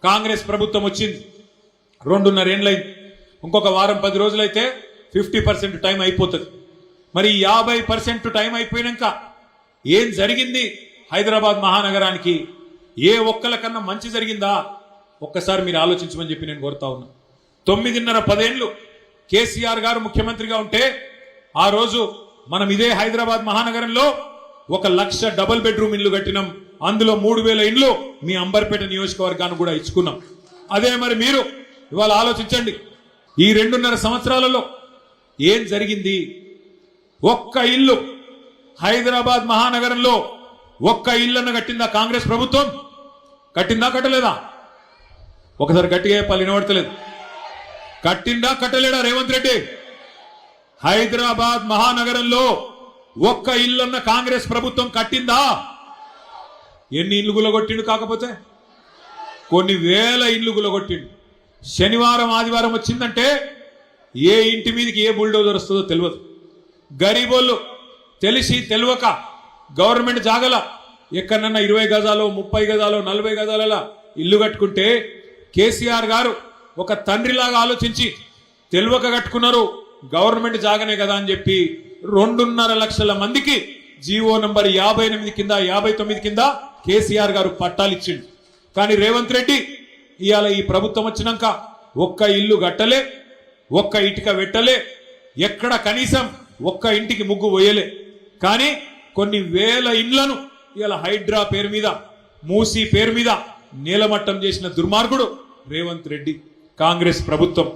కాంగ్రెస్ ప్రభుత్వం వచ్చింది 2.5 ఏళ్లైంది. ఇంకొక వారం 10 రోజులైతే 50% టైం అయిపోతుంది. మరి 50% టైం అయిపోయినాక ఏం జరిగింది హైదరాబాద్ మహానగరానికి? ఏ ఒక్కలకన్నా మంచి జరిగిందా? ఒక్కసారి మీరు ఆలోచించమని చెప్పి నేను కోరుతా ఉన్నా. 9.5-10 ఏళ్ళు కేసీఆర్ గారు ముఖ్యమంత్రిగా ఉంటే ఆ రోజు మనం ఇదే హైదరాబాద్ మహానగరంలో 1,00,000 డబుల్ బెడ్రూమ్ ఇల్లు కట్టినాం. అందులో 3,000 ఇండ్లు మీ అంబర్పేట నియోజకవర్గాన్ని కూడా ఇచ్చుకున్నాం. అదే మరి మీరు ఇవాళ ఆలోచించండి, ఈ 2.5 సంవత్సరాలలో ఏం జరిగింది? ఒక్క ఇల్లు హైదరాబాద్ మహానగరంలో ఒక్క ఇల్లన్న కట్టిందా కాంగ్రెస్ ప్రభుత్వం? కట్టిందా కట్టలేదా? ఒకసారి గట్టిగా చెప్పాలి, వినబడతలేదు. కట్టిందా కట్టలేడా రేవంత్ రెడ్డి? హైదరాబాద్ మహానగరంలో ఒక్క ఇల్లన్న కాంగ్రెస్ ప్రభుత్వం కట్టిందా? ఎన్ని ఇల్లు గులగొట్టిండు? కాకపోతే కొన్ని వేల ఇల్లు గులగొట్టిండు. శనివారం ఆదివారం వచ్చిందంటే ఏ ఇంటి మీదకి ఏ బుల్డోజర్ వస్తుందో తెలియదు. గరీబోళ్ళు తెలిసి తెలియక గవర్నమెంట్ జాగల ఎక్కడన్నా 20 గజాలు 30 గజాలు 40 గజాల ఇల్లు కట్టుకుంటే కేసీఆర్ గారు ఒక తండ్రిలాగా ఆలోచించి తెలియక కట్టుకున్నారు. గవర్నమెంట్ జాగనే కదా అని చెప్పి 2.5 లక్షల మందికి జీవో నంబర్ 58 కింద 59 కింద కేసీఆర్ గారు పట్టాలు ఇచ్చిండు. కానీ రేవంత్ రెడ్డి ఇవాళ ఈ ప్రభుత్వం వచ్చినాక ఒక్క ఇల్లు కట్టలే, ఒక్క ఇటుక పెట్టలే, ఎక్కడ కనీసం ఒక్క ఇంటికి ముగ్గు పోయలే. కానీ కొన్ని వేల ఇండ్లను ఇవాళ హైడ్రా పేరు మీద, మూసీ పేరు మీద నీలమట్టం చేసిన దుర్మార్గుడు రేవంత్ రెడ్డి, కాంగ్రెస్ ప్రభుత్వం.